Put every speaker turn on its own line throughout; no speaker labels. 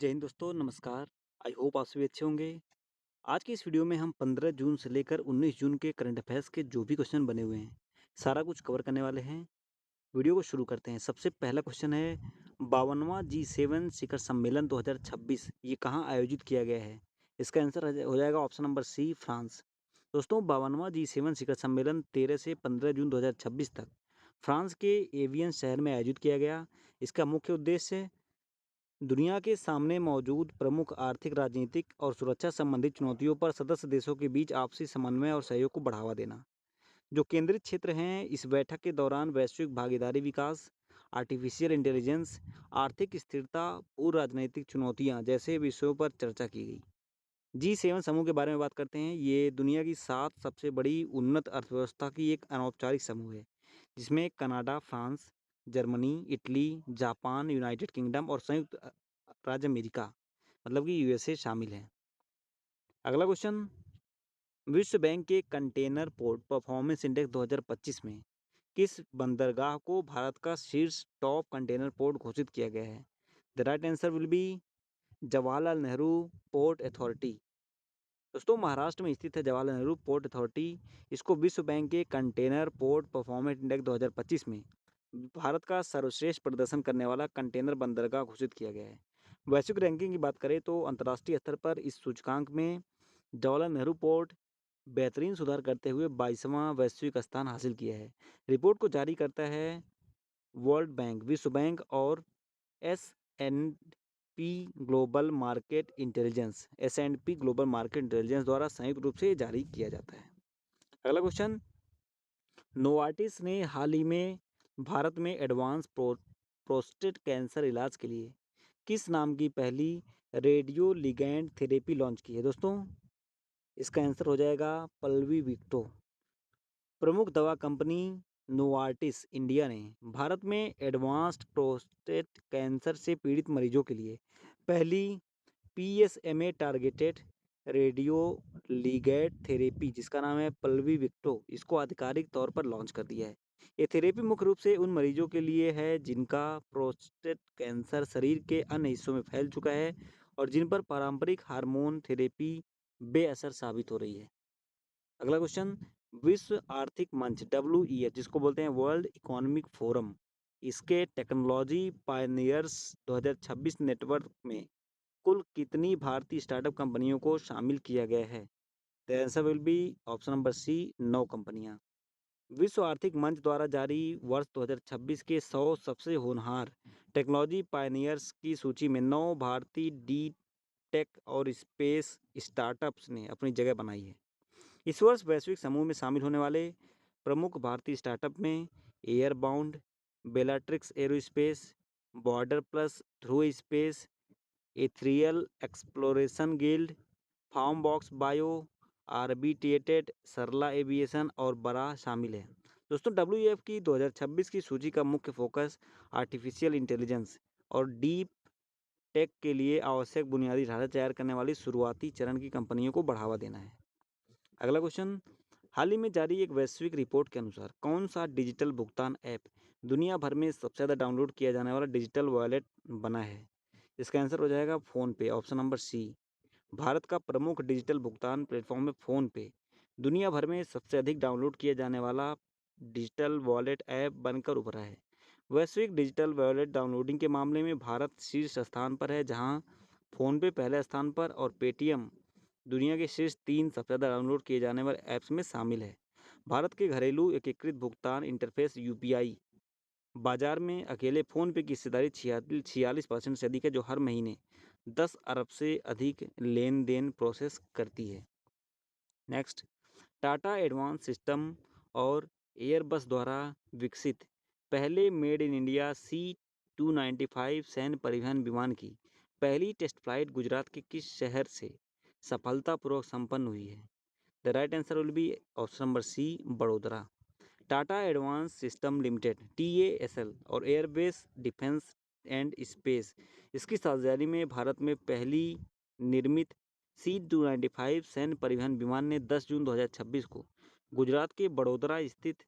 जय हिंद दोस्तों, नमस्कार। आई होप आप सभी अच्छे होंगे। आज की इस वीडियो में हम 15 जून से लेकर 19 जून के करंट अफेयर्स के जो भी क्वेश्चन बने हुए हैं, सारा कुछ कवर करने वाले हैं। वीडियो को शुरू करते हैं। सबसे पहला क्वेश्चन है, 52वां G7 शिखर सम्मेलन 2026 ये कहाँ आयोजित किया गया है? इसका आंसर हो जाएगा ऑप्शन नंबर सी, फ्रांस। दोस्तों, 52वां G7 शिखर सम्मेलन 13 से 15 जून 2026 तक फ्रांस के एवियन शहर में आयोजित किया गया। इसका मुख्य उद्देश्य दुनिया के सामने मौजूद प्रमुख आर्थिक, राजनीतिक और सुरक्षा संबंधित चुनौतियों पर सदस्य देशों के बीच आपसी समन्वय और सहयोग को बढ़ावा देना। जो केंद्रित क्षेत्र हैं, इस बैठक के दौरान वैश्विक भागीदारी, विकास, आर्टिफिशियल इंटेलिजेंस, आर्थिक स्थिरता, भू राजनीतिक चुनौतियां जैसे विषयों पर चर्चा की गई। G7 समूह के बारे में बात करते हैं। ये दुनिया की 7 सबसे बड़ी उन्नत अर्थव्यवस्था की एक अनौपचारिक समूह है, जिसमें Canada, France, Germany, Italy, Japan, United kingdom और संयुक्त राज्य अमेरिका मतलब कि यूएसए शामिल है। अगला क्वेश्चन, विश्व बैंक के कंटेनर पोर्ट परफॉर्मेंस इंडेक्स 2025 में किस बंदरगाह को भारत का शीर्ष टॉप कंटेनर पोर्ट घोषित किया गया है? The right answer will B Jawaharlal Nehru port authority. दोस्तों, महाराष्ट्र में स्थित है जवाहरलाल नेहरू पोर्ट अथॉरिटी। इसको विश्व बैंक के कंटेनर पोर्ट परफॉर्मेंस इंडेक्स 2025 में भारत का सर्वश्रेष्ठ प्रदर्शन करने वाला कंटेनर बंदरगाह घोषित किया गया है। वैश्विक रैंकिंग की बात करें तो अंतर्राष्ट्रीय स्तर पर इस सूचकांक में जवाहरलाल नेहरू पोर्ट बेहतरीन सुधार करते हुए 22वां वैश्विक स्थान हासिल किया है। रिपोर्ट को जारी करता है वर्ल्ड बैंक, विश्व बैंक और S and P Global Market Intelligence S&P Global Market Intelligence द्वारा संयुक्त रूप से जारी किया जाता है। अगला क्वेश्चन, नोवार्टिस ने हाल ही में भारत में एडवांस प्रोस्टेट कैंसर इलाज के लिए किस नाम की पहली रेडियो लिगैंड थेरेपी लॉन्च की है? दोस्तों, इसका आंसर हो जाएगा पल्वी विक्टो। प्रमुख दवा कंपनी नोवार्टिस इंडिया ने भारत में एडवांस्ड प्रोस्टेट कैंसर से पीड़ित मरीजों के लिए पहली PSMA targeted radio ligand therapy, जिसका नाम है पल्वी विक्टो, इसको आधिकारिक तौर पर लॉन्च कर दिया है। ये थेरेपी मुख्य रूप से उन मरीजों के लिए है जिनका प्रोस्टेट कैंसर शरीर के अन्य हिस्सों में फैल चुका है और जिन पर पारंपरिक हार्मोन थेरेपी बेअसर साबित हो रही है। अगला क्वेश्चन, विश्व आर्थिक मंच WEF, जिसको बोलते हैं वर्ल्ड इकोनॉमिक फोरम, इसके टेक्नोलॉजी पायनियर्स 2026 नेटवर्क में कुल कितनी भारतीय स्टार्टअप कंपनियों को शामिल किया गया है? The answer will be option number C, 9 कंपनियां। विश्व आर्थिक मंच द्वारा जारी वर्ष 2026 के 100 सबसे होनहार टेक्नोलॉजी पायनियर्स की सूची में 9 भारतीय डी टेक और स्पेस स्टार्टअप्स ने अपनी जगह बनाई है। इस वर्ष वैश्विक समूह में शामिल होने वाले प्रमुख भारतीय स्टार्टअप में Airbound, Bellatrix Aerospace, Border Plus, Dhruva Space, Ethereal Exploration Guild, Farm Box Bio, आर्बिट्रेटेड, सरला एविएशन और बरा शामिल है। दोस्तों, WEF की 2026 की सूची का मुख्य फोकस आर्टिफिशियल इंटेलिजेंस और डीप टेक के लिए आवश्यक बुनियादी ढांचा तैयार करने वाली शुरुआती चरण की कंपनियों को बढ़ावा देना है। अगला क्वेश्चन, हाल ही में जारी एक वैश्विक रिपोर्ट के अनुसार कौन सा डिजिटल भुगतान ऐप दुनिया भर में सबसे ज़्यादा डाउनलोड किया जाने वाला डिजिटल वॉलेट बना है? इसका आंसर हो जाएगा फ़ोन पे, ऑप्शन नंबर सी। भारत का प्रमुख डिजिटल भुगतान प्लेटफॉर्म है फ़ोन पे, दुनिया भर में सबसे अधिक डाउनलोड किया जाने वाला डिजिटल वॉलेट ऐप बनकर उभरा है। वैश्विक डिजिटल वॉलेट डाउनलोडिंग के मामले में भारत शीर्ष स्थान पर है, जहां फ़ोनपे पहले स्थान पर और पेटीएम दुनिया के शीर्ष 3 सबसे ज़्यादा डाउनलोड किए जाने वाले ऐप्स में शामिल है। भारत के घरेलू एकीकृत भुगतान इंटरफेस UPI बाजार में अकेले फ़ोनपे की हिस्सेदारी 46% से अधिक है, जो हर महीने 10 अरब से अधिक लेन देन प्रोसेस करती है। नेक्स्ट, टाटा एडवांस सिस्टम और एयरबस द्वारा विकसित पहले मेड इन इंडिया C295 सैन्य परिवहन विमान की पहली टेस्ट फ्लाइट गुजरात के किस शहर से सफलतापूर्वक संपन्न हुई है? The right answer will be option number C, Vadodara. Tata Advance System Limited TASL और एयरबेस डिफेंस एंड स्पेस इसकी साझेदारी में भारत में पहली निर्मित C295 सैन्य परिवहन विमान ने 10 जून 2026 को गुजरात के बड़ोदरा स्थित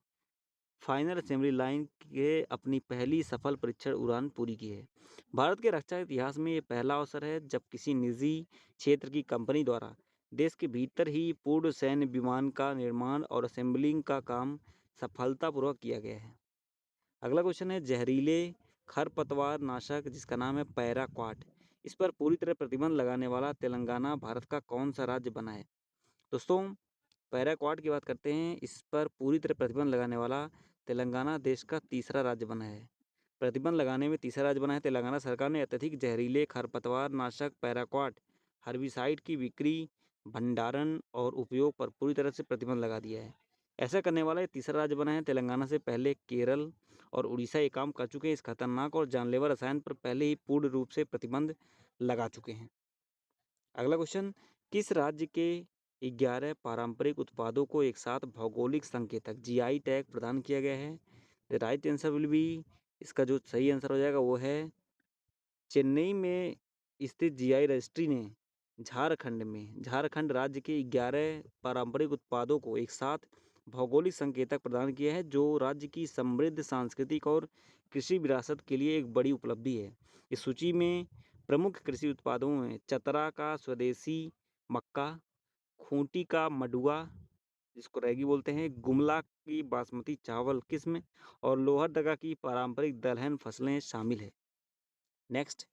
फाइनल असेंबली लाइन के अपनी पहली सफल परीक्षण उड़ान पूरी की है। भारत के रक्षा इतिहास में ये पहला अवसर है जब किसी निजी क्षेत्र की कंपनी द्वारा देश के भीतर ही पूर्ण सैन्य विमान का निर्माण और असेंबलिंग का काम सफलतापूर्वक किया गया है। अगला क्वेश्चन है जहरीले खरपतवार नाशक जिसका नाम है पैराक्वाट, इस पर पूरी तरह प्रतिबंध लगाने वाला तेलंगाना भारत का कौन सा राज्य बना है? दोस्तों, पैराक्वाट की बात करते हैं, इस पर पूरी तरह प्रतिबंध लगाने वाला तेलंगाना देश का तीसरा राज्य बना है। प्रतिबंध लगाने में तीसरा राज्य बना है तेलंगाना। सरकार ने अत्यधिक जहरीले खरपतवार नाशक पैराक्वाट हर्बिसाइड की बिक्री, भंडारण और उपयोग पर पूरी तरह से प्रतिबंध लगा दिया है। ऐसा करने वाला ये तीसरा राज्य बना है। तेलंगाना से पहले केरल और उड़ीसा ये काम कर चुके हैं। इस खतरनाक और जानलेवा रसायन पर पहले ही पूर्ण रूप से प्रतिबंध लगा चुके हैं। अगला क्वेश्चन, किस राज्य के 11 पारंपरिक उत्पादों को एक साथ भौगोलिक संकेतक जीआई टैग प्रदान किया गया है? The right answer will B, इसका जो सही आंसर हो जाएगा वो है चेन्नई में स्थित जीआई रजिस्ट्री ने झारखंड राज्य के 11 पारंपरिक उत्पादों को एक साथ भौगोलिक संकेतक प्रदान किया है, जो राज्य की समृद्ध सांस्कृतिक और कृषि विरासत के लिए एक बड़ी उपलब्धि है। इस सूची में प्रमुख कृषि उत्पादों में चतरा का स्वदेशी मक्का, खूंटी का मडुआ जिसको रैगी बोलते हैं, गुमला की बासमती चावल किस्म और लोहरदगा की पारंपरिक दलहन फसलें शामिल है। नेक्स्ट,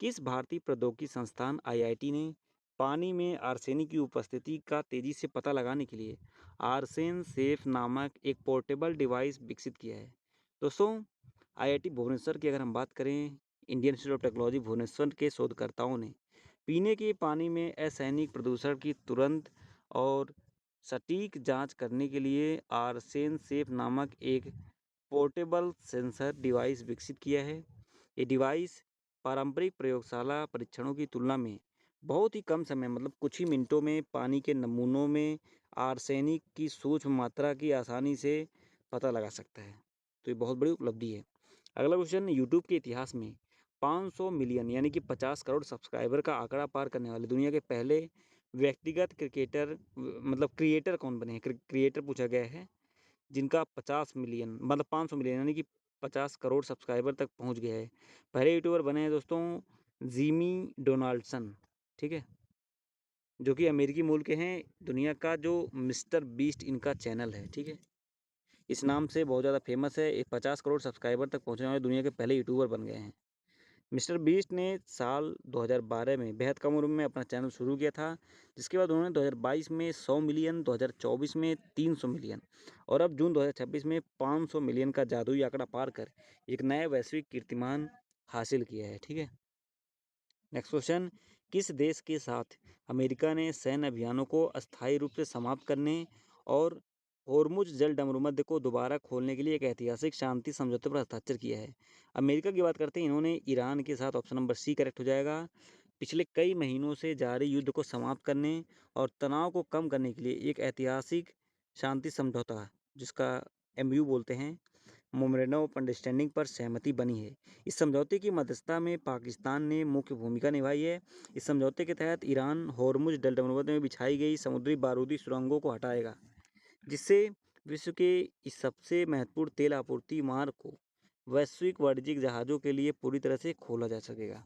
किस भारतीय प्रौद्योगिकी संस्थान आईआईटी ने पानी में आर्सेनिक की उपस्थिति का तेजी से पता लगाने के लिए आर्सेन सेफ नामक एक पोर्टेबल डिवाइस विकसित किया है? दोस्तों, आईआईटी भुवनेश्वर की अगर हम बात करें, Indian Institute of Technology Bhubaneswar के शोधकर्ताओं ने पीने के पानी में असैनिक प्रदूषण की तुरंत और सटीक जांच करने के लिए आर्सेन सेफ नामक एक पोर्टेबल सेंसर डिवाइस विकसित किया है। ये डिवाइस पारंपरिक प्रयोगशाला परीक्षणों की तुलना में बहुत ही कम समय मतलब कुछ ही मिनटों में पानी के नमूनों में आर्सेनिक की सूक्ष्म मात्रा की आसानी से पता लगा सकता है। तो ये बहुत बड़ी उपलब्धि है। अगला क्वेश्चन, यूट्यूब के इतिहास में 500 मिलियन यानी कि 50 करोड़ सब्सक्राइबर का आंकड़ा पार करने वाले दुनिया के पहले व्यक्तिगत क्रिएटर कौन बने हैं? क्रिएटर पूछा गया है जिनका 50 मिलियन मतलब 500 मिलियन यानी कि 50 करोड़ सब्सक्राइबर तक पहुंच गया है। पहले यूट्यूबर बने हैं दोस्तों जिमी डोनाल्डसन, ठीक है, जो कि अमेरिकी मूल के हैं। दुनिया का जो मिस्टर बीस्ट इनका चैनल है, ठीक है, इस नाम से बहुत ज़्यादा फेमस है। ये 50 करोड़ सब्सक्राइबर तक पहुंचने वाले दुनिया के पहले यूट्यूबर बन गए हैं। मिस्टर बीस्ट ने साल 2012 में बेहद कम उम्र में अपना चैनल शुरू किया था, जिसके बाद उन्होंने 2022 में 100 मिलियन, 2024 में 300 मिलियन और अब जून 2026 में 500 मिलियन का जादुई आंकड़ा पार कर एक नया वैश्विक कीर्तिमान हासिल किया है। ठीक है, नेक्स्ट क्वेश्चन, किस देश के साथ अमेरिका ने सैन्य अभियानों को अस्थायी रूप से समाप्त करने और होर्मुज जल डमरूमध्य को दोबारा खोलने के लिए एक ऐतिहासिक शांति समझौते पर हस्ताक्षर किया है? अमेरिका की बात करते हैं, इन्होंने ईरान के साथ, ऑप्शन नंबर सी करेक्ट हो जाएगा, पिछले कई महीनों से जारी युद्ध को समाप्त करने और तनाव को कम करने के लिए एक ऐतिहासिक शांति समझौता जिसका एमयू बोलते हैं, मेमोरेंडम ऑफ अंडरस्टैंडिंग पर सहमति बनी है। इस समझौते की मध्यस्थता में पाकिस्तान ने मुख्य भूमिका निभाई है। इस समझौते के तहत ईरान होर्मुज डलडमरूमध्य में बिछाई गई समुद्री बारूदी सुरंगों को हटाएगा, जिससे विश्व के इस सबसे महत्वपूर्ण तेल आपूर्ति मार्ग को वैश्विक वाणिज्यिक जहाज़ों के लिए पूरी तरह से खोला जा सकेगा।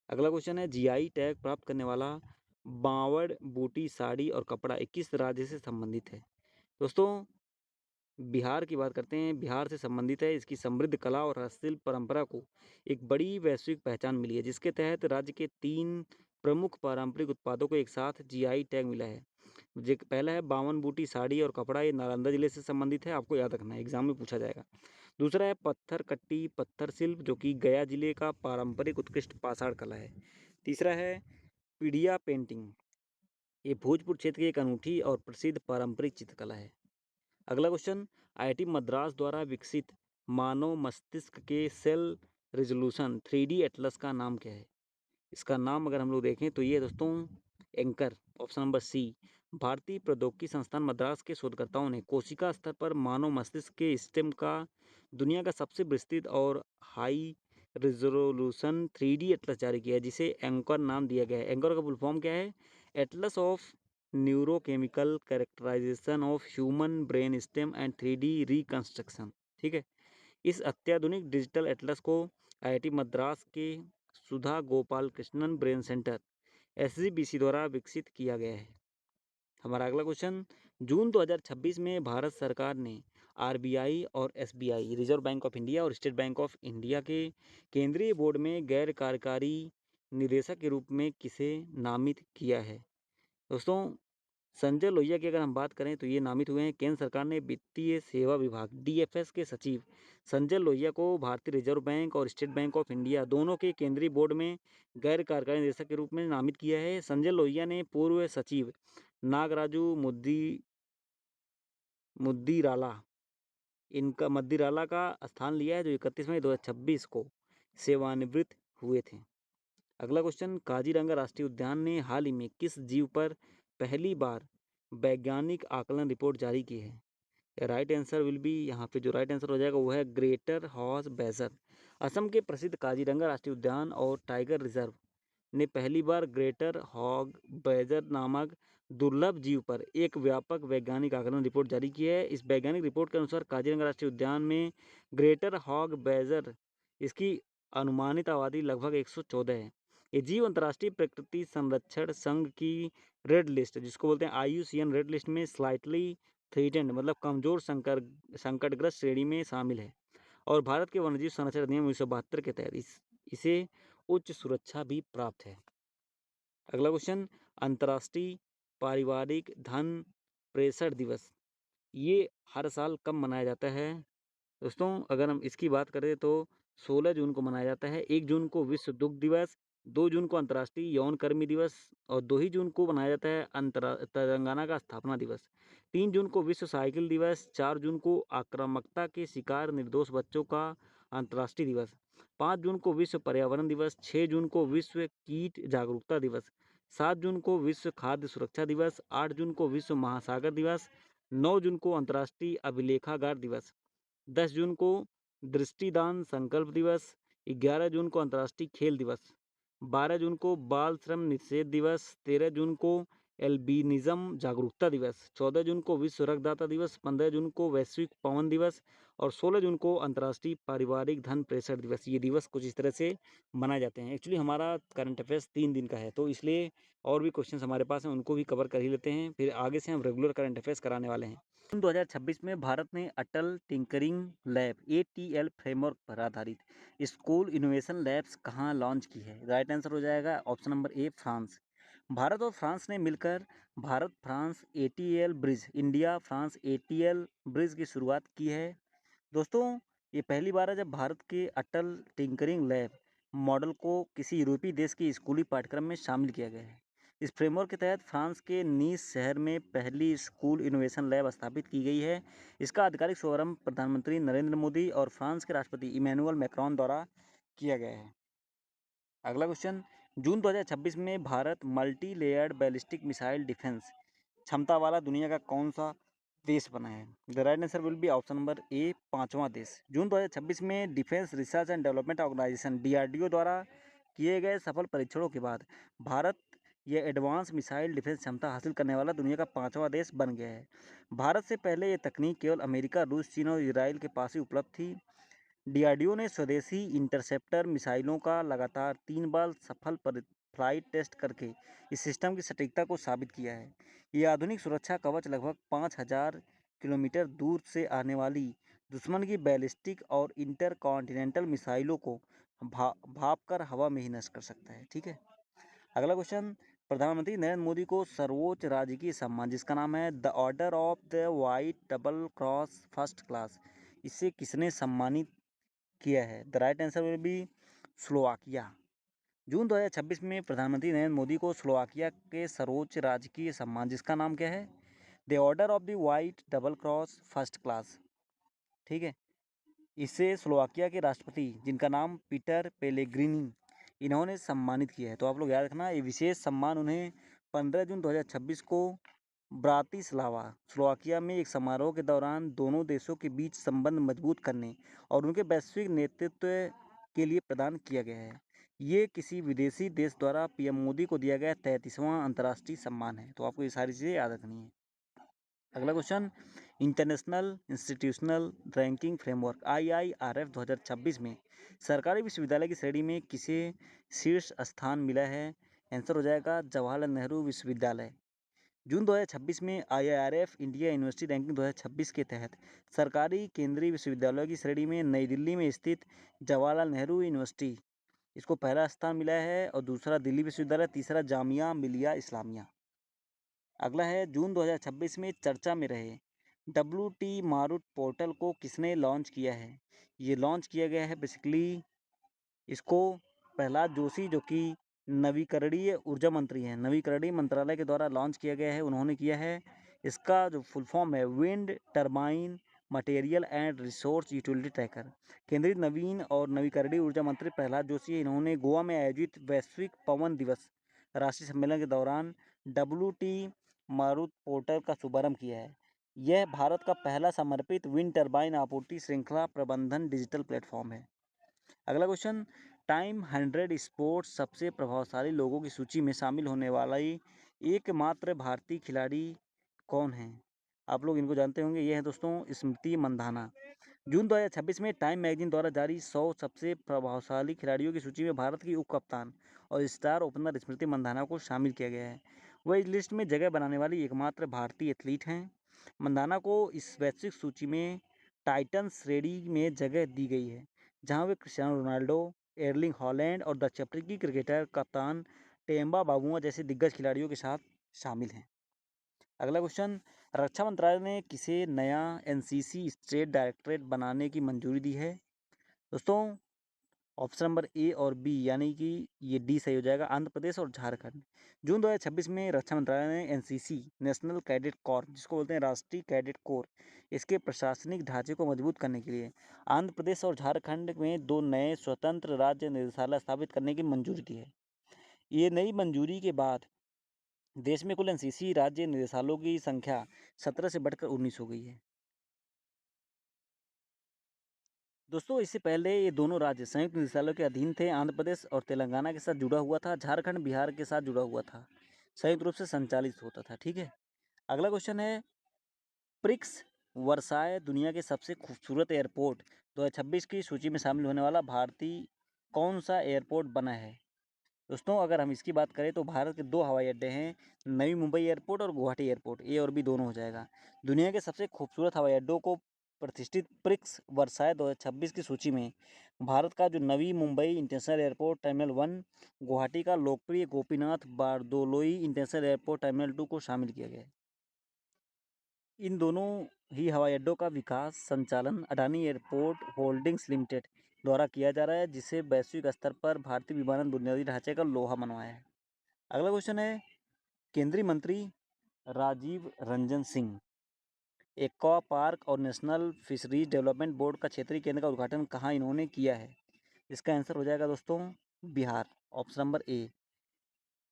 अगला क्वेश्चन है, जीआई टैग प्राप्त करने वाला बावड़ बूटी साड़ी और कपड़ा 21 राज्य से संबंधित है? दोस्तों, बिहार की बात करते हैं, बिहार से संबंधित है। इसकी समृद्ध कला और हस्तशिल्प परंपरा को एक बड़ी वैश्विक पहचान मिली है, जिसके तहत राज्य के 3 प्रमुख पारंपरिक उत्पादों को एक साथ जीआई टैग मिला है। पहला है बावन बूटी साड़ी और कपड़ा, ये नालंदा जिले से संबंधित है, आपको याद रखना है, एग्जाम में पूछा जाएगा। दूसरा है पत्थर कट्टी पत्थर शिल्प, जो कि गया जिले का पारंपरिक उत्कृष्ट पाषाण कला है। तीसरा है पीडिया पेंटिंग, ये भोजपुर क्षेत्र की एक अनूठी और प्रसिद्ध पारंपरिक चित्रकला है। अगला क्वेश्चन, आईआईटी मद्रास द्वारा विकसित मानव मस्तिष्क के सेल रिजोल्यूशन 3D एटलस का नाम क्या है? इसका नाम अगर हम लोग देखें तो ये दोस्तों एंकर, ऑप्शन नंबर सी। भारतीय प्रौद्योगिकी संस्थान मद्रास के शोधकर्ताओं ने कोशिका स्तर पर मानव मस्तिष्क के स्टेम का दुनिया का सबसे विस्तृत और हाई रिजोल्यूशन 3D एटलस जारी किया है, जिसे एंकर नाम दिया गया है। एंकर का फुल फॉर्म क्या है? Atlas of neurochemical characterization of human brain stem and 3D reconstruction. ठीक है, इस अत्याधुनिक डिजिटल एटलस को IIT मद्रास के Sudha Gopal Krishnan brain centre SGBC द्वारा विकसित किया गया है। हमारा अगला क्वेश्चन, जून 2026 में भारत सरकार ने RBI और SBI reserve bank of India और स्टेट बैंक ऑफ इंडिया के केंद्रीय बोर्ड में गैर कार्यकारी निदेशक के रूप में किसे नामित किया है? दोस्तों, संजय लोहिया की अगर हम बात करें तो ये नामित हुए हैं। केंद्र सरकार ने वित्तीय सेवा विभाग DFS के सचिव संजय लोहिया को भारतीय रिजर्व बैंक और स्टेट बैंक ऑफ इंडिया दोनों के केंद्रीय बोर्ड में गैर कार्यकारी निदेशक के रूप में नामित किया है। संजय लोहिया ने पूर्व सचिव नागराजू मुद्दीराला इनका मद्दिराला का स्थान लिया है, जो 31 मई 2026 को सेवानिवृत्त हुए थे। अगला क्वेश्चन, काजीरंगा राष्ट्रीय उद्यान ने हाल ही में किस जीव पर पहली बार वैज्ञानिक आकलन रिपोर्ट जारी की है? राइट आंसर विल बी, यहाँ पे जो राइट आंसर हो जाएगा वो है ग्रेटर हॉर्स बेजर। असम के प्रसिद्ध काजीरंगा राष्ट्रीय उद्यान और टाइगर रिजर्व ने पहली बार ग्रेटर हॉग बेजर नामक दुर्लभ जीव पर एक व्यापक वैज्ञानिक आकलन रिपोर्ट जारी की है। इस वैज्ञानिक रिपोर्ट के अनुसार काजीरंगा राष्ट्रीय उद्यान में ग्रेटर हॉग बेजर इसकी अनुमानित आबादी लगभग 114 है। ये जीव अंतर्राष्ट्रीय प्रकृति संरक्षण संघ की रेड लिस्ट, जिसको बोलते हैं IUCN रेड लिस्ट में स्लाइटली थ्रेटेंड मतलब कमजोर संकटग्रस्त श्रेणी में शामिल है और भारत के वन्यजीव संरक्षण अधिनियम 1972 के तहत इसे उच्च सुरक्षा भी प्राप्त है। अगला क्वेश्चन, अंतर्राष्ट्रीय पारिवारिक धन प्रेषण दिवस ये हर साल कब मनाया जाता है? दोस्तों, अगर हम इसकी बात करें तो 16 जून को मनाया जाता है। 1 जून को विश्व दुग्ध दिवस, 2 जून को अंतर्राष्ट्रीय यौन कर्मी दिवस और 2 ही जून को मनाया जाता है तेलंगाना का स्थापना दिवस। 3 जून को विश्व साइकिल दिवस, 4 जून को आक्रामकता के शिकार निर्दोष बच्चों का अंतर्राष्ट्रीय दिवस, 5 जून को विश्व पर्यावरण दिवस, 6 जून को विश्व कीट जागरूकता दिवस, 7 जून को विश्व खाद्य सुरक्षा दिवस, 8 जून को विश्व महासागर दिवस, 9 जून को अंतर्राष्ट्रीय अभिलेखागार दिवस, 10 जून को दृष्टिदान संकल्प दिवस, 11 जून को अंतर्राष्ट्रीय खेल दिवस, 12 जून को बाल श्रम निषेध दिवस, 13 जून को एल्बिनिज्म जागरूकता दिवस, 14 जून को विश्व रक्तदाता दिवस, 15 जून को वैश्विक पवन दिवस और 16 जून को अंतर्राष्ट्रीय पारिवारिक धन प्रेषण दिवस। ये दिवस कुछ इस तरह से मनाए जाते हैं। एक्चुअली हमारा करंट अफेयर्स 3 दिन का है, तो इसलिए और भी क्वेश्चन हमारे पास हैं, उनको भी कवर कर ही लेते हैं, फिर आगे से हम रेगुलर करंट अफेयर्स कराने वाले हैं। 2026 में भारत ने अटल टिंकरिंग लैब ATL फ्रेमवर्क पर आधारित स्कूल इनोवेशन लैब्स कहाँ लॉन्च की है? राइट आंसर हो जाएगा option number A, France. Bharat और फ्रांस ने मिलकर Bharat France ATL bridge, India France ATL bridge की शुरुआत की है। दोस्तों, ये पहली बार है जब भारत के अटल टिंकरिंग लैब मॉडल को किसी यूरोपीय देश के स्कूली पाठ्यक्रम में शामिल किया गया है। इस फ्रेमवर्क के तहत फ्रांस के नीस शहर में पहली स्कूल इनोवेशन लैब स्थापित की गई है। इसका आधिकारिक शुभारंभ प्रधानमंत्री नरेंद्र मोदी और फ्रांस के राष्ट्रपति इमैनुअल मैक्रोन द्वारा किया गया है। अगला क्वेश्चन, जून 2026 में Bharat multi layered ballistic missile defence क्षमता वाला दुनिया का कौन सा देश बना है? The right answer will be option number A, पांचवा देश। जून 2026 में Defence Research and Development Organisation DRDO द्वारा किए गए सफल परीक्षणों के बाद भारत यह एडवांस मिसाइल डिफेंस क्षमता हासिल करने वाला दुनिया का पांचवा देश बन गया है। भारत से पहले ये तकनीक केवल अमेरिका, रूस, चीन और इसराइल के पास ही उपलब्ध थी। DRDO ने स्वदेशी इंटरसेप्टर मिसाइलों का लगातार 3 बार सफल फ्लाइट टेस्ट करके इस सिस्टम की सटीकता को साबित किया है। ये आधुनिक सुरक्षा कवच लगभग 5000 किलोमीटर दूर से आने वाली दुश्मन की बैलिस्टिक और इंटरकॉन्टिनेंटल मिसाइलों को भाप कर हवा में ही नष्ट कर सकता है। ठीक है, अगला क्वेश्चन, प्रधानमंत्री नरेंद्र मोदी को सर्वोच्च राजकीय सम्मान जिसका नाम है the order of the white double cross first class, इसे किसने सम्मानित किया है? The right answer will be Slovakia. June 2026 में प्रधानमंत्री नरेंद्र मोदी को स्लोवाकिया के सर्वोच्च राजकीय सम्मान जिसका नाम क्या है? The order of the white double cross first class. ठीक है, इसे स्लोवाकिया के राष्ट्रपति जिनका नाम पीटर पेलेग्रिनी इन्होंने सम्मानित किया है। तो आप लोग याद रखना, ये विशेष सम्मान उन्हें 15 जून 2026 को ब्रातिस्लावा स्लोवाकिया में एक समारोह के दौरान दोनों देशों के बीच संबंध मजबूत करने और उनके वैश्विक नेतृत्व के लिए प्रदान किया गया है। ये किसी विदेशी देश द्वारा पीएम मोदी को दिया गया 33वां अंतर्राष्ट्रीय सम्मान है। तो आपको ये सारी चीज़ें याद रखनी है। अगला question, international institutional ranking framework IIRF 2026 में सरकारी विश्वविद्यालय की श्रेणी में किसे शीर्ष स्थान मिला है? आंसर हो जाएगा जवाहरलाल नेहरू विश्वविद्यालय। जून 2026 में IIRF इंडिया यूनिवर्सिटी रैंकिंग 2026 के तहत सरकारी केंद्रीय विश्वविद्यालयों की श्रेणी में नई दिल्ली में स्थित जवाहरलाल नेहरू यूनिवर्सिटी, इसको पहला स्थान मिला है, और दूसरा दिल्ली विश्वविद्यालय, तीसरा जामिया मिलिया इस्लामिया। अगला है, जून 2026 में चर्चा में रहे WT मारुत पोर्टल को किसने लॉन्च किया है? ये लॉन्च किया गया है बेसिकली, इसको प्रहलाद जोशी जो कि नवीकरणीय ऊर्जा मंत्री हैं, नवीकरणीय मंत्रालय के द्वारा लॉन्च किया गया है, उन्होंने किया है। इसका जो फुल फॉर्म है wind turbine material and resource utility tracker. केंद्रीय नवीन और नवीकरणीय ऊर्जा मंत्री प्रहलाद जोशी, इन्होंने गोवा में आयोजित वैश्विक पवन दिवस राष्ट्रीय सम्मेलन के दौरान WT मारुत पोर्टल का शुभारंभ किया है। यह भारत का पहला समर्पित विंड टर्बाइन आपूर्ति श्रृंखला प्रबंधन डिजिटल प्लेटफॉर्म है। अगला क्वेश्चन, टाइम 100 स्पोर्ट्स सबसे प्रभावशाली लोगों की सूची में शामिल होने वाला एकमात्र भारतीय खिलाड़ी कौन है? आप लोग इनको जानते होंगे, ये है दोस्तों स्मृति मंधाना। जून 2026 में टाइम मैगजीन द्वारा जारी 100 सबसे प्रभावशाली खिलाड़ियों की सूची में भारत की उप कप्तान और स्टार ओपनर स्मृति मंधाना को शामिल किया गया है। वह इस लिस्ट में जगह बनाने वाली एकमात्र भारतीय एथलीट हैं। मंधाना को इस वैश्विक सूची में टाइटन श्रेणी में जगह दी गई है, जहां वे क्रिस्टियानो रोनाल्डो, एर्लिंग हॉलैंड और दक्षिण अफ्रीकी क्रिकेटर कप्तान टेम्बा बाबुआ जैसे दिग्गज खिलाड़ियों के साथ शामिल हैं। अगला क्वेश्चन, रक्षा मंत्रालय ने किसे नया NCC स्टेट डायरेक्टरेट बनाने की मंजूरी दी है? दोस्तों ऑप्शन नंबर A और B, यानी कि ये D सही हो जाएगा, आंध्र प्रदेश और झारखंड। जून 2026 में रक्षा मंत्रालय ने NCC नेशनल कैडेट कॉर्प, जिसको बोलते हैं राष्ट्रीय कैडेट कोर, इसके प्रशासनिक ढांचे को मजबूत करने के लिए आंध्र प्रदेश और झारखंड में 2 नए स्वतंत्र राज्य निदेशालय स्थापित करने की मंजूरी दी है। ये नई मंजूरी के बाद देश में कुल NCC राज्य निदेशालयों की संख्या 17 से बढ़कर 19 हो गई है। दोस्तों इससे पहले ये दोनों राज्य संयुक्त निदेशालय के अधीन थे। आंध्र प्रदेश और तेलंगाना के साथ जुड़ा हुआ था, झारखंड बिहार के साथ जुड़ा हुआ था, संयुक्त रूप से संचालित होता था। ठीक है। अगला क्वेश्चन है, प्रिक्स वर्साय दुनिया के सबसे खूबसूरत एयरपोर्ट 2026 की सूची में शामिल होने वाला भारतीय कौन सा एयरपोर्ट बना है? दोस्तों अगर हम इसकी बात करें तो भारत के 2 हवाई अड्डे हैं, नई मुंबई एयरपोर्ट और गुवाहाटी एयरपोर्ट, ए और बी दोनों हो जाएगा। दुनिया के सबसे खूबसूरत हवाई अड्डों को प्रतिष्ठित प्रिक्स वर्साय 2026 की सूची में भारत का जो Navi Mumbai international airport terminal 1, Guwahati का लोकप्रिय Gopinath Bordoloi international airport terminal 2 को शामिल किया गया है। इन दोनों ही हवाई अड्डों का विकास संचालन अडानी एयरपोर्ट होल्डिंग्स लिमिटेड द्वारा किया जा रहा है, जिसे वैश्विक स्तर पर भारतीय विमानन बुनियादी ढांचे का लोहा मनवाया है। अगला क्वेश्चन है, केंद्रीय मंत्री राजीव रंजन सिंह एक्वा पार्क और नेशनल फिशरीज डेवलपमेंट बोर्ड का क्षेत्रीय केंद्र का उद्घाटन कहाँ इन्होंने किया है? इसका आंसर हो जाएगा दोस्तों बिहार, ऑप्शन नंबर A।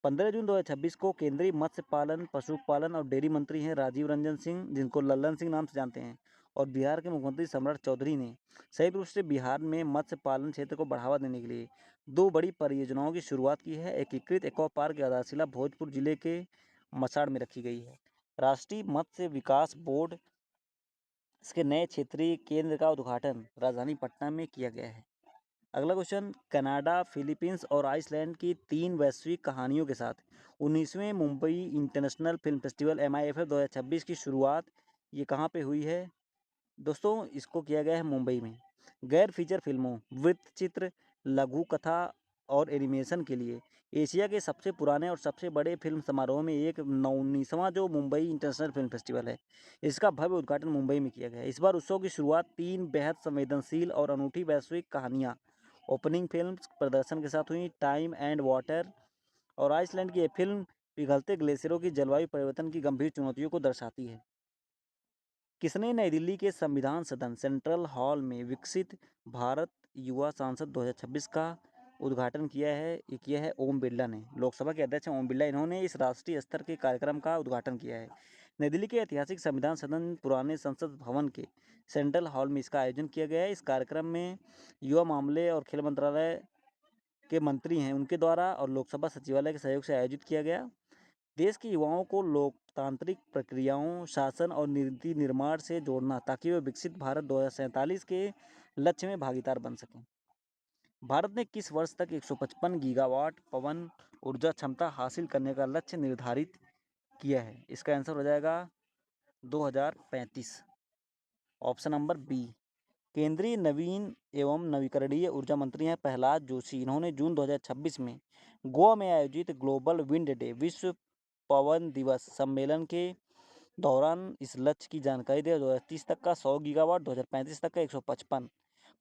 15 जून 2026 को केंद्रीय मत्स्य पालन, पशुपालन और डेयरी मंत्री हैं राजीव रंजन सिंह, जिनको लल्लन सिंह नाम से जानते हैं, और बिहार के मुख्यमंत्री सम्राट चौधरी ने संयुक्त रूप से बिहार में मत्स्य पालन क्षेत्र को बढ़ावा देने के लिए 2 बड़ी परियोजनाओं की शुरुआत की है। एकीकृत एक्वा पार्क की आधारशिला भोजपुर जिले के मसाड़ में रखी गई है। राष्ट्रीय मत्स्य विकास बोर्ड, इसके नए क्षेत्रीय केंद्र का उद्घाटन राजधानी पटना में किया गया है। अगला क्वेश्चन, कनाडा, फिलीपींस और आइसलैंड की 3 वैश्विक कहानियों के साथ 19वें Mumbai international film festival MIFF 2026 की शुरुआत ये कहाँ पे हुई है? दोस्तों इसको किया गया है मुंबई में। गैर फीचर फिल्मों, वृत्तचित्र, लघु कथा और एनिमेशन के लिए एशिया के सबसे पुराने और सबसे बड़े फिल्म समारोह में एक 19वां जो मुंबई इंटरनेशनल फिल्म फेस्टिवल है, इसका भव्य उद्घाटन मुंबई में किया गया है। इस बार उत्सव की शुरुआत 3 बेहद संवेदनशील और अनूठी वैश्विक कहानियाँ ओपनिंग फिल्म प्रदर्शन के साथ हुई। टाइम एंड वाटर और आइसलैंड की यह फिल्म पिघलते ग्लेशियरों की जलवायु परिवर्तन की गंभीर चुनौतियों को दर्शाती है। किसने नई दिल्ली के संविधान सदन सेंट्रल हॉल में विकसित भारत युवा संसद 2026 का उद्घाटन किया है? ये किया है ओम बिरला ने, लोकसभा के अध्यक्ष हैं ओम बिरला, इन्होंने इस राष्ट्रीय स्तर के कार्यक्रम का उद्घाटन किया है। नई दिल्ली के ऐतिहासिक संविधान सदन पुराने संसद भवन के सेंट्रल हॉल में इसका आयोजन किया गया है। इस कार्यक्रम में युवा मामले और खेल मंत्रालय के मंत्री हैं उनके द्वारा और लोकसभा सचिवालय के सहयोग से आयोजित किया गया। देश के युवाओं को लोकतांत्रिक प्रक्रियाओं, शासन और नीति निर्माण से जोड़ना ताकि वे विकसित भारत 2047 के लक्ष्य में भागीदार बन सकें। भारत ने किस वर्ष तक 155 गीगावाट पवन ऊर्जा क्षमता हासिल करने का लक्ष्य निर्धारित किया है? इसका आंसर हो जाएगा 2035। Option number B. केंद्रीय नवीन एवं नवीकरणीय ऊर्जा मंत्री हैं प्रहलाद जोशी। इन्होंने जून 2026 में गोवा में आयोजित ग्लोबल विंड डे विश्व पवन दिवस सम्मेलन के दौरान इस लक्ष्य की जानकारी दी। 2030 तक का 100 गीगावाट, 2035 तक का 155।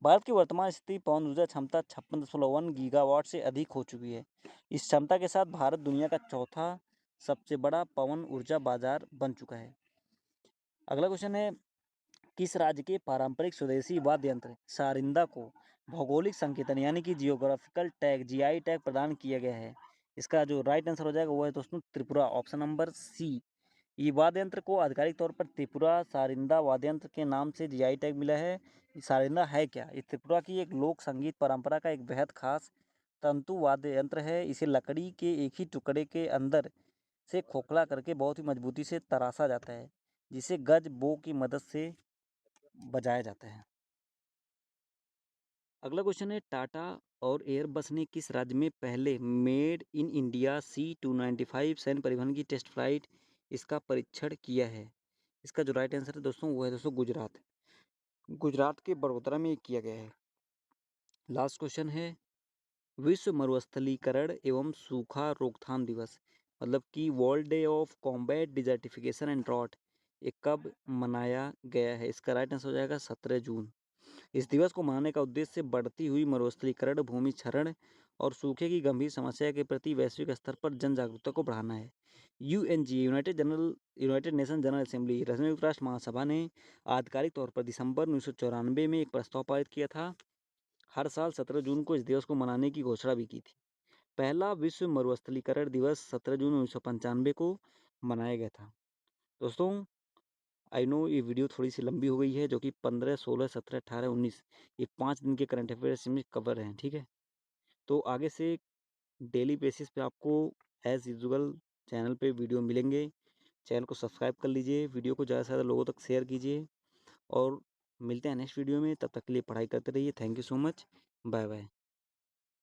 भारत की वर्तमान स्थिति पवन ऊर्जा क्षमता 56.1 गीगावाट से अधिक हो चुकी है। इस क्षमता के साथ भारत दुनिया का चौथा सबसे बड़ा पवन ऊर्जा बाजार बन चुका है। अगला क्वेश्चन है, किस राज्य के पारंपरिक स्वदेशी वाद्य यंत्र सारिंदा को भौगोलिक संकेतन यानी कि जियोग्राफिकल टैग जीआई टैग प्रदान किया गया है? इसका जो राइट आंसर हो जाएगा वो है दोस्तों त्रिपुरा। ऑप्शन नंबर सी। ये वाद्य यंत्र को आधिकारिक तौर पर त्रिपुरा सारिंदा वाद्य यंत्र के नाम से जीआई टैग मिला है। सारिंदा है क्या? ये त्रिपुरा की एक लोक संगीत परंपरा का एक बेहद खास तंतु वाद्य यंत्र है। इसे लकड़ी के एक ही टुकड़े के अंदर से खोखला करके बहुत ही मजबूती से तराशा जाता है, जिसे गज बो की मदद से बजाया जाता है। अगला क्वेश्चन है, टाटा और एयरबस ने किस राज्य में पहले मेड इन इंडिया C295 सैन्य परिवहन की टेस्ट फ्लाइट इसका परीक्षण किया है? इसका जो राइट आंसर है दोस्तों वो है दोस्तों गुजरात। गुजरात के बड़ोदरा में किया गया है। लास्ट क्वेश्चन है, विश्व मरुस्थलीकरण एवं सूखा रोकथाम दिवस मतलब कि World Day of Combat Desertification and Drought ये कब मनाया गया है? इसका राइट आंसर हो जाएगा 17 जून। इस दिवस को मनाने का उद्देश्य बढ़ती हुई मरुस्थलीकरण, भूमि क्षरण और सूखे की गंभीर समस्या के प्रति वैश्विक स्तर पर जन जागरूकता को बढ़ाना है। यूएनजी यूनाइटेड नेशन जनरल असेंबली संयुक्त राष्ट्र महासभा ने आधिकारिक तौर पर दिसंबर 1994 में एक प्रस्ताव पारित किया था। हर साल 17 जून को इस दिवस को मनाने की घोषणा भी की थी। पहला विश्व मरुस्थलीकरण दिवस 17 जून 1995 को मनाया गया था। दोस्तों आई नो ये वीडियो थोड़ी सी लंबी हो गई है, जो कि 15, 16, 17, 18, 19 ये 5 दिन के करंट अफेयर्स में कवर हैं। ठीक है, तो आगे से डेली बेसिस पे आपको एज यूजुअल चैनल पे वीडियो मिलेंगे। चैनल को सब्सक्राइब कर लीजिए, वीडियो को ज़्यादा से ज़्यादा लोगों तक शेयर कीजिए और मिलते हैं नेक्स्ट वीडियो में। तब तक के लिए पढ़ाई करते रहिए। Thank you so much. Bye bye.